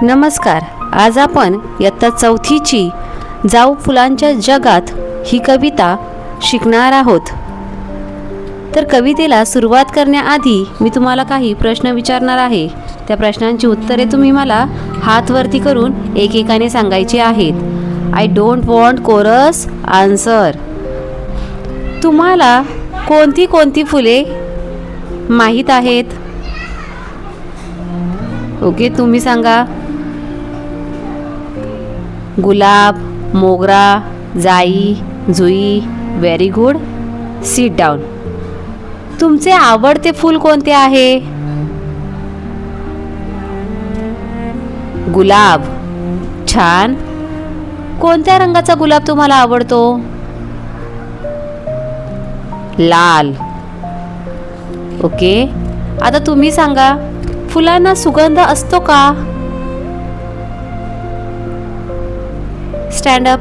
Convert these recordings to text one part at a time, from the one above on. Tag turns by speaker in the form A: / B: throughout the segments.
A: नमस्कार. आज आपण इयत्ता चौथीची जाऊ फुलांच्या जगात ही कविता शिकणार आहोत. तर कवितेला सुरुवात करण्याआधी मी तुम्हाला काही प्रश्न विचारणार आहे. त्या प्रश्नांची उत्तरे तुम्ही मला हात वरती करून एकेकाने सांगायची आहेत. I don't want chorus answer. तुम्हाला कोणती कोणती फुले माहीत आहेत? ओके, तुम्ही सांगा. गुलाब, मोगरा, जाई, जुई. Very good. Sit down. तुमचे आवडते फूल कोणते आहे? गुलाब. छान. कोणत्या रंगाचा गुलाब तुम्हाला आवडतो? लाल. ओके, आता तुम्ही सांगा, फुलांना सुगंध असतो का? Stand up.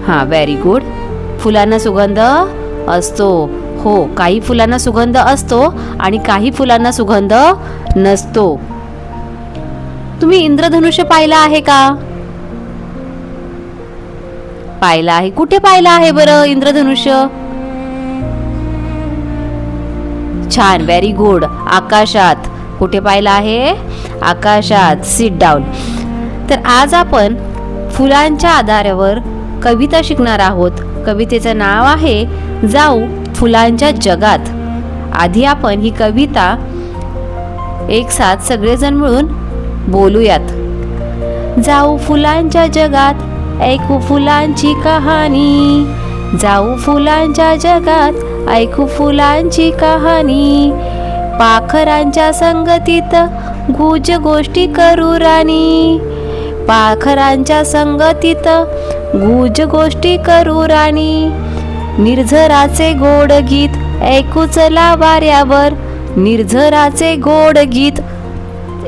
A: हां, व्हेरी गुड. फुलांना सुगंध असतो. हो, काही फुलांना सुगंध असतो आणि काही फुलांना सुगंध नसतो. तुम्ही इंद्रधनुष्य पाहिलं आहे का? पाहिलं आहे. कुठे पाहिलं आहे बरं इंद्रधनुष्य? छान, व्हेरी गुड. आकाशात. कुठे पाहिलं आहे? आकाशात. Sit down. तर आज आपण फुलांच्या आधारावर कविता शिकणार आहोत. कवितेचं नाव आहे जाऊ फुलांच्या जगात. आधी आपण ही कविता एक साथ सगळेजण मिळून बोलूयात. जाऊ फुलांच्या जगात, ऐकू फुलांची कहाणी. जाऊ फुलांच्या जगात, ऐकू फुलांची कहाणी. पाखरांच्या संगतीत गुज गोष्टी करू राणी. पाखरांच्या संगतीत गुज गोष्टी करू राणी. निर्झराचे गोड गीत ऐकू चला वाऱ्यावर. निर्झराचे गोड गीत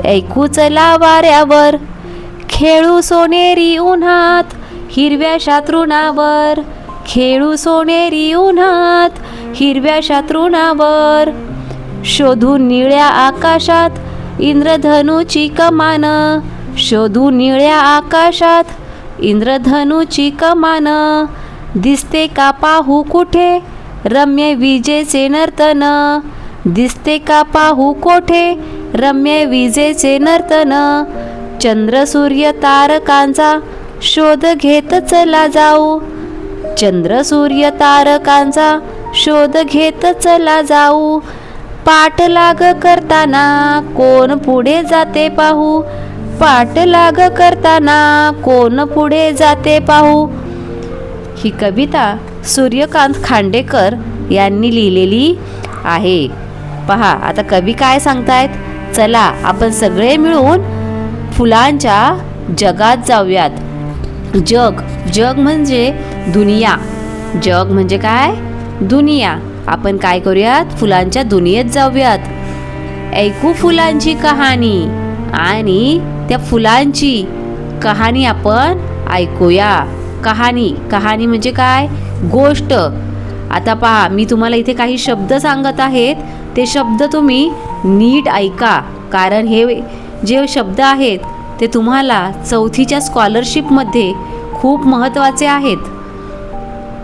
A: ऐकू चला वाऱ्यावर. खेळू सोनेरी उन्हात हिरव्या शातृणावर. खेळू सोनेरी उन्हात हिरव्या शातृणावर. शोधून निळ्या आकाशात इंद्रधनुची कमान. शोधून निळ्या आकाशात इंद्रधनुची कमान. दिसते का पाहू कुठे रम्य विजेचे नर्तन. दिसते का पाहू कोठे रम्य विजेचे नर्तन. चंद्र सूर्य तारकांचा शोध घेत चला जाऊ. चंद्र सूर्य तारकांचा शोध घेत चला जाऊ. पाठलाग करताना कोण पुढे जाते पाहू. पाठलाग करताना कोण पुढे जाते पाहू. ही कविता सूर्यकांत खांडेकर यांनी लिहिलेली आहे. पहा, आता कवी काय सांगतायत. चला आपण सगळे मिळून फुलांच्या जगात जाऊयात. जग. जग म्हणजे दुनिया. जग म्हणजे काय? दुनिया. आपण काय करूयात? फुलांच्या दुनियेत जाऊयात. ऐकू फुलांची कहाणी आणि त्या फुलांची कहाणी आपण ऐकूया. कहाणी. कहाणी म्हणजे काय? गोष्ट. आता पहा, मी तुम्हाला इथे काही शब्द सांगत आहेत. ते शब्द तुम्ही नीट ऐका, कारण हे जे शब्द आहेत ते तुम्हाला चौथीच्या स्कॉलरशिपमध्ये खूप महत्त्वाचे आहेत.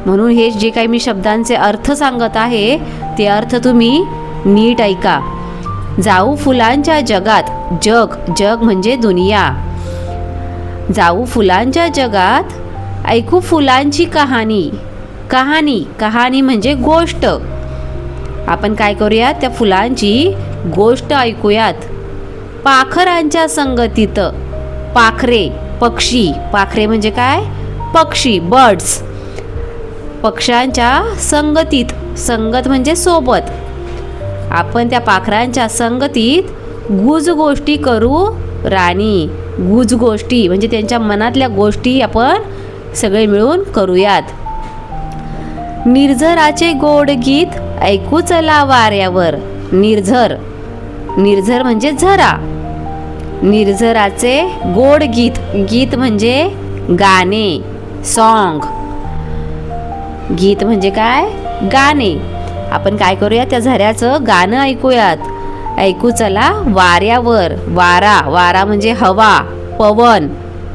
A: म्हणून हे जे काही मी शब्दांचे अर्थ सांगत आहे ते अर्थ तुम्ही नीट ऐका. जाऊ फुलांच्या जगात. जग. जग म्हणजे दुनिया. जाऊ फुलांच्या जगात, ऐकू फुलांची कहाणी. कहाणी. कहाणी म्हणजे गोष्ट. आपण काय करूयात? त्या फुलांची गोष्ट ऐकूयात. पाखरांच्या संगतीत. पाखरे. पक्षी. पाखरे म्हणजे काय? पक्षी. बर्ड्स. पक्ष्यांच्या संगतीत. संगत म्हणजे सोबत. आपण त्या पाखरांच्या संगतीत गुज गोष्टी करू राणी. गुज गोष्टी म्हणजे त्यांच्या मनातल्या गोष्टी आपण सगळे मिळून करूयात. निर्झराचे गोड गीत ऐकू चला वाऱ्यावर. निर्झर. निर्झर म्हणजे झरा. निर्झराचे गोड गीत. गीत म्हणजे गाणे. सॉन्ग. गीत म्हणजे काय? गाणे. आपण काय करूया? त्या झऱ्याचं गाणं ऐकूयात. ऐकू चला वाऱ्यावर. वारा. वारा म्हणजे हवा. पवन.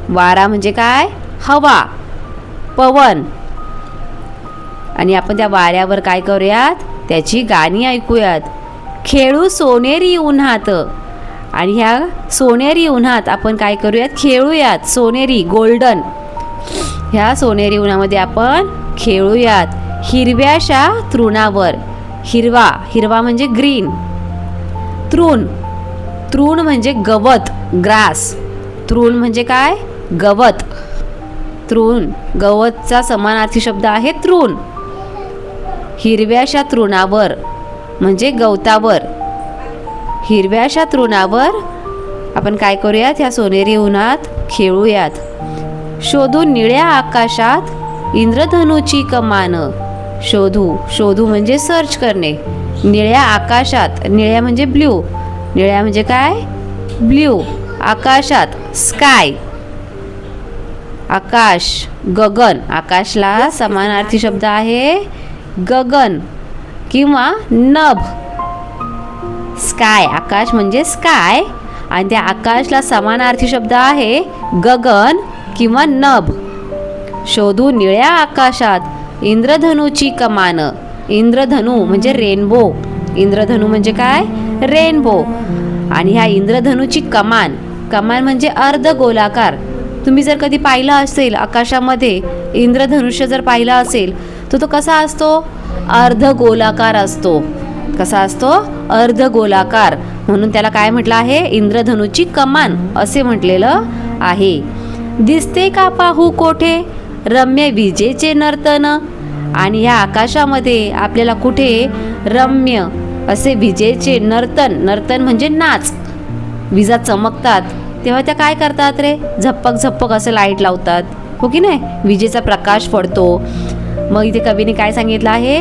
A: वारा म्हणजे काय? हवा, पवन. आणि आपण त्या वाऱ्यावर काय करूयात? त्याची गाणी ऐकूयात. खेळू सोनेरी उन्हात. आणि ह्या सोनेरी उन्हात आपण काय करूयात? खेळूयात. सोनेरी, गोल्डन. ह्या सोनेरी उन्हामध्ये आपण खेळूयात. हिरव्याशा तृणावर. हिरवा, हिरवा म्हणजे ग्रीन. तृण, तृण म्हणजे गवत, ग्रास. तृण म्हणजे काय? गवत. तृण, गवतचा समानार्थी शब्द आहे तृण. हिरव्याशा तृणावर म्हणजे गवतावर. हिरव्याशा तृणावर आपण काय करूयात? ह्या सोनेरी उन्हात खेळूयात. शोधू निळ्या आकाशात इंद्रधनुची कमान. शोधू, शोधू म्हणजे सर्च करणे. निळ्या आकाशात, निळ्या म्हणजे ब्ल्यू. निळ्या म्हणजे काय? ब्ल्यू. आकाशात, स्काय. आकाश, गगन. आकाशला समानार्थी शब्द आहे गगन किंवा नभ. स्काय, आकाश म्हणजे स्काय आणि त्या आकाशला समानार्थी शब्द आहे गगन किंवा नभ. शोधू निळ्या आकाशात इंद्रधनुची कमान. इंद्रधनु म्हणजे रेनबो. इंद्रधनु म्हणजे काय? रेनबो. आणि ह्या इंद्रधनुची कमान, कमान म्हणजे अर्धगोलाकार. तुम्ही जर कधी पाहिलं असेल आकाशामध्ये इंद्रधनुष्य जर पाहिलं असेल तर तो कसा असतो? अर्धगोलाकार असतो. कसा असतो? अर्धगोलाकार. म्हणून त्याला काय म्हटलं आहे? इंद्रधनुची कमान असे म्हटलेलं आहे. दिसते का पाहू कोठे रम्य विजेचे नर्तन. आणि ह्या आकाशामध्ये आपल्याला कुठे रम्य असे विजेचे नर्तन. नर्तन म्हणजे नाच. विजा चमकतात तेव्हा त्या काय करतात रे? झप्पक झप्पक असं लाईट लावतात, हो की नाही? विजेचा प्रकाश पडतो. मग इथे कवीने काय सांगितलं आहे?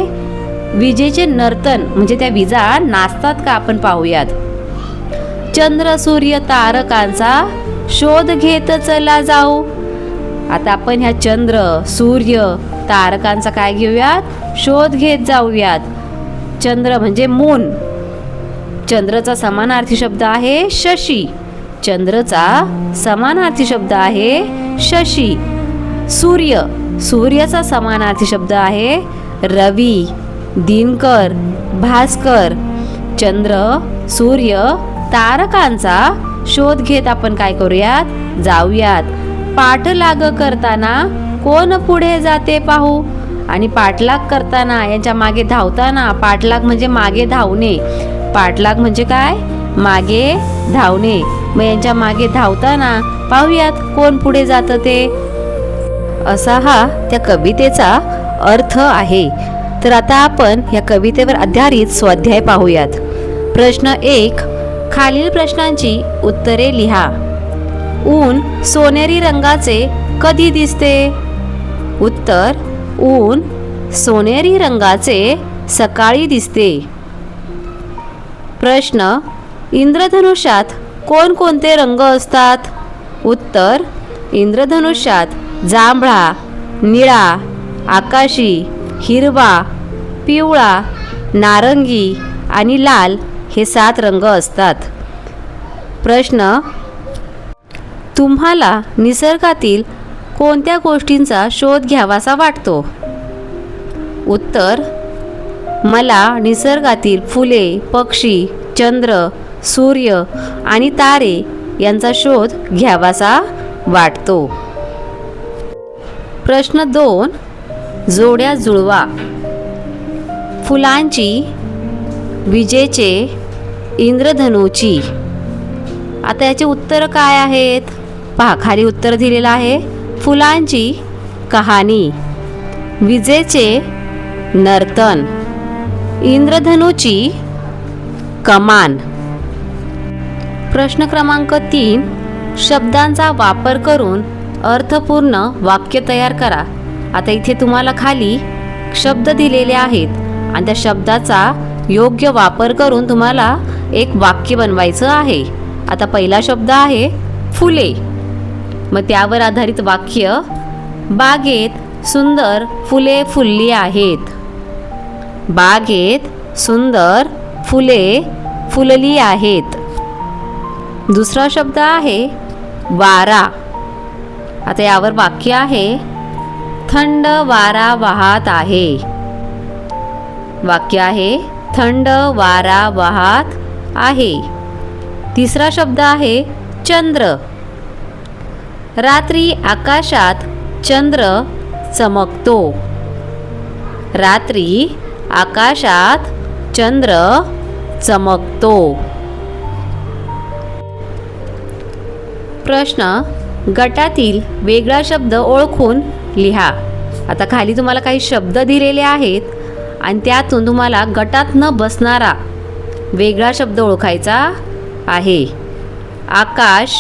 A: विजेचे नर्तन म्हणजे त्या विजा नाचतात का आपण पाहूयात. चंद्र सूर्य तारकांचा शोध घेत चला जाऊ. आता आपण ह्या चंद्र सूर्य तारकांचा काय घेऊयात? शोध घेत जाऊयात. चंद्र म्हणजे मून. चंद्राचा समानार्थी शब्द आहे शशी. चंद्रचा समानार्थी शब्द आहे शशी. सूर्य, सूर्याचा समानार्थी शब्द आहे रवी, दिनकर, भास्कर. चंद्र सूर्य तारकांचा शोध घेत आपण काय करूयात? जाऊयात. पाठलाग करताना कोण पुढे जाते पाहू. आणि पाठलाग करताना यांच्या मागे धावताना, पाठलाग म्हणजे मागे धावणे. पाठलाग म्हणजे काय? मागे धावणे. मग यांच्या मागे धावताना पाहूयात कोण पुढे जातं ते. असा हा त्या कवितेचा अर्थ आहे. तर आता आपण या कवितेवर आधारित स्वाध्याय पाहूयात. प्रश्न 1. खालील प्रश्नांची उत्तरे लिहा. ऊन सोनेरी रंगाचे कधी दिसते? उत्तर: ऊन सोनेरी रंगाचे सकाळी दिसते. प्रश्न: इंद्रधनुष्यात कोणकोणते रंग असतात? उत्तर: इंद्रधनुष्यात जांभळा, निळा, आकाशी, हिरवा, पिवळा, नारंगी आणि लाल हे 7 रंग असतात. प्रश्न: तुम्हाला निसर्गातील कोणत्या गोष्टींचा शोध घ्यावासा वाटतो? उत्तर: मला निसर्गातील फुले, पक्षी, चंद्र, सूर्य आणि तारे यांचा शोध घ्यावासा वाटतो. प्रश्न 2. जोड्या जुळवा. फुलांची, विजेचे, इंद्रधनुची. आता याचे उत्तर काय आहेत? पहा, खाली उत्तर दिलेलं आहे. फुलांची कहाणी, विजेचे नर्तन, इंद्रधनुची कमान. प्रश्न क्रमांक 3. शब्दांचा वापर करून अर्थपूर्ण वाक्य तयार करा. आता इथे तुम्हाला खाली शब्द दिलेले आहेत आणि त्या शब्दाचा योग्य वापर करून तुम्हाला एक वाक्य बनवायचं आहे. आता पहिला शब्द आहे फुले. मग त्यावर आधारित वाक्य: बागेत सुंदर फुले फुलली आहेत. बागेत सुंदर फुले फुलली आहेत. दुसरा शब्द आहे वारा. आता यावर वाक्य आहे, थंड वारा वाहत आहे. वाक्य आहे, थंड वारा वाहत आहे. तिसरा शब्द आहे चंद्र. रात्री आकाशात चंद्र चमकतो. रात्री आकाशात चंद्र चमकतो. प्रश्न, गटातील वेगळा शब्द ओळखून लिहा. आता खाली तुम्हाला काही शब्द दिलेले आहेत आणि त्यातून तुम्हाला गटात न बसणारा वेगळा शब्द ओळखायचा आहे. आकाश,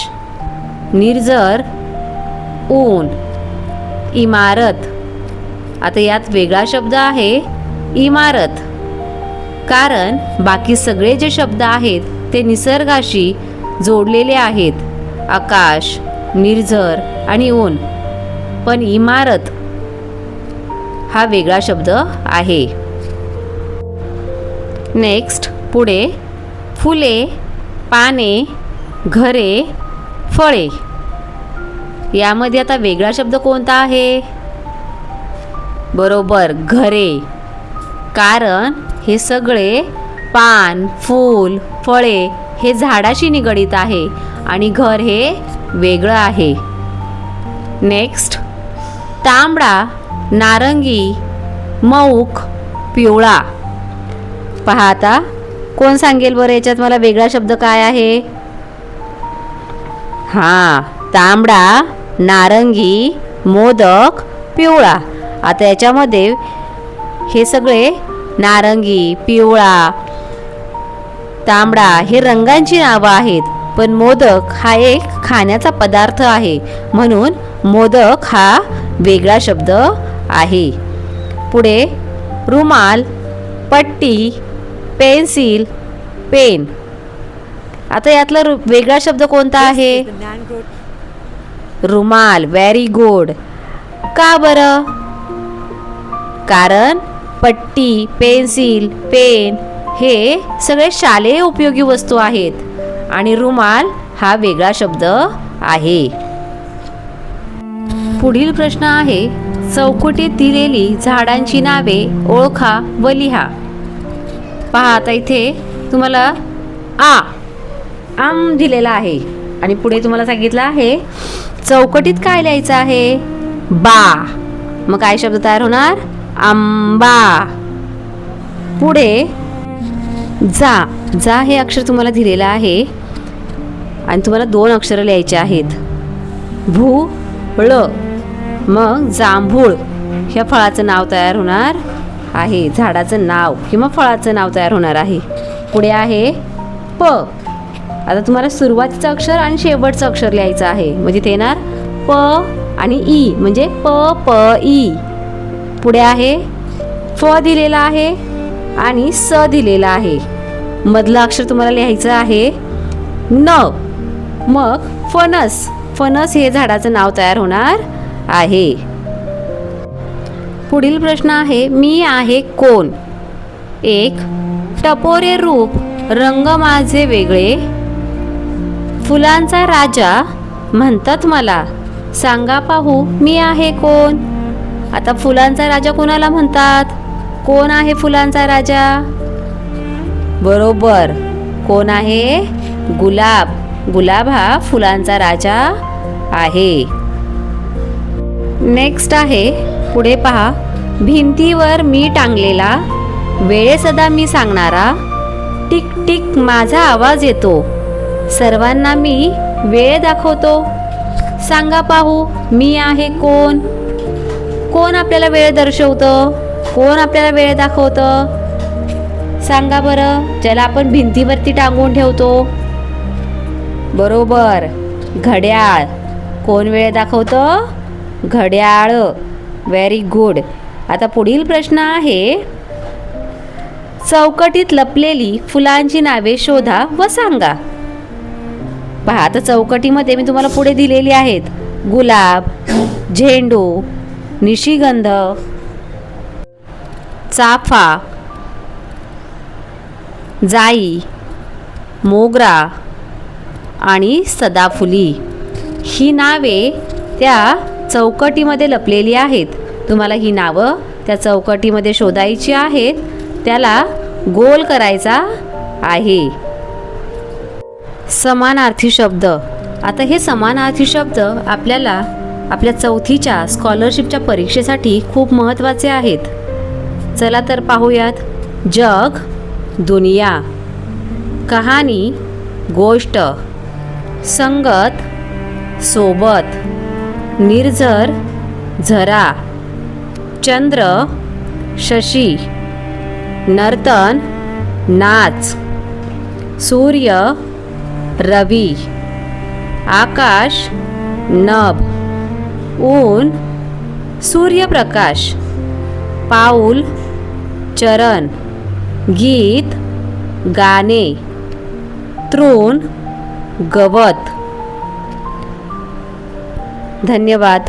A: निर्झर, ऊन, इमारत. आता यात वेगळा शब्द आहे इमारत, कारण बाकी सगळे जे शब्द आहेत ते निसर्गाशी जोडलेले आहेत. आकाश, निर्झर आणि ऊन, पण इमारत हा वेगळा शब्द आहे. नेक्स्ट, पुढे फुले, पाने, घरे, फळे. यामध्ये आता वेगळा शब्द कोणता आहे? बरोबर, घरे. कारण हे सगळे पान, फूल, फळे हे झाडाशी निगडित आहे आणि घर हे वेगळं आहे. नेक्स्ट, तांबडा, नारंगी, मऊक, पिवळा. पहा आता कोण सांगेल बरं याच्यात मला वेगळा शब्द काय आहे? हां, तांबडा, नारंगी, मोदक, पिवळा. आता याच्यामध्ये हे सगळे नारंगी, पिवळा, तांबडा हे रंगांची नावं आहेत, पण मोदक हा एक खाण्याचा पदार्थ आहे, म्हणून मोदक हा वेगळा शब्द आहे. पुढे रुमाल, पट्टी, पेन्सिल, पेन. आता यातला वेगळा शब्द कोणता आहे? रुमाल. Very good. का बरं? कारण पट्टी, पेन्सिल, पेन हे सगळे शालेय उपयोगी वस्तू आहेत आणि रुमाल हा वेगळा शब्द आहे. पुढील प्रश्न आहे, चौकटीत दिलेली झाडांची नावे ओळखा व लिहा. पहा आता इथे तुम्हाला आम दिलेला आहे आणि पुढे तुम्हाला सांगितलं आहे चौकटीत काय लिहायचं आहे? बा. मग काय शब्द तयार होणार? आंबा. पुढे जा हे अक्षर तुम्हाला दिलेलं आहे आणि तुम्हाला 2 अक्षर लिहायचे आहेत. भूळ. मग जांभूळ ह्या फळाचं नाव तयार होणार आहे, झाडाचं नाव किंवा फळाचं नाव तयार होणार आहे. पुढे आहे प. आता तुम्हाला सुरुवातीचं अक्षर आणि शेवटचं अक्षर लिहायचं आहे, म्हणजे ते येणार प आणि ई, म्हणजे प प ई. पुढे आहे फ दिलेला आहे आणि स दिलेला आहे. मधलं अक्षर तुम्हाला लिहायचं आहे न. मग फणस. फणस हे झाडाचं नाव तयार होणार आहे. पुढील प्रश्न आहे, मी आहे कोण? 1. टपोरे रूप, रंग माझे वेगळे, फुलांचा राजा म्हणतात मला, सांगा पाहू मी आहे कोण? आता फुलांचा राजा कोणाला म्हणतात? कोण आहे फुलांचा राजा? बरोबर, कोण आहे? गुलाब. गुलाब हा फुलांचा राजा आहे. नेक्स्ट आहे, पुढे पहा, भिंतीवर मी टांगलेला, वेळेसदा मी सांगणारा, टिक टिक माझा आवाज येतो, सर्वांना मी वेळ दाखवतो, सांगा पाहू मी आहे कोण? कोण आपल्याला वेळ दर्शवतं? कोण आपल्याला वेळ दाखवतं? सांगा बरं, ज्याला आपण भिंतीवरती टांगून ठेवतो. बरोबर, घड्याळ. कोण वेळ दाखवतं? घड्याळ. Very good. आता पुढील प्रश्न आहे, चौकटीत लपलेली फुलांची नावे शोधा व सांगा. पहा आता चौकटीमध्ये मी तुम्हाला पुढे दिलेली आहेत, गुलाब, झेंडू, निशिगंध, चाफा, जाई, मोगरा आणि सदाफुली. ही नावे त्या चौकटीमध्ये लपलेली आहेत. तुम्हाला ही नावं त्या चौकटीमध्ये शोधायची आहेत. त्याला गोल करायचा आहे. समानार्थी शब्द. आता हे समानार्थी शब्द आपल्याला आपल्या चौथीच्या स्कॉलरशिपच्या परीक्षेसाठी खूप महत्त्वाचे आहेत. चला तर पाहूयात. जग, दुनिया. कहाणी, गोष्ट. संगत, सोबत. निर्झर, झरा. चंद्र, शशी. नर्तन, नाच. सूर्य, रवी. आकाश, नभ. ऊन, सूर्यप्रकाश. पाऊल, चरण. गीत, गाणे. तृण, गवत. धन्यवाद.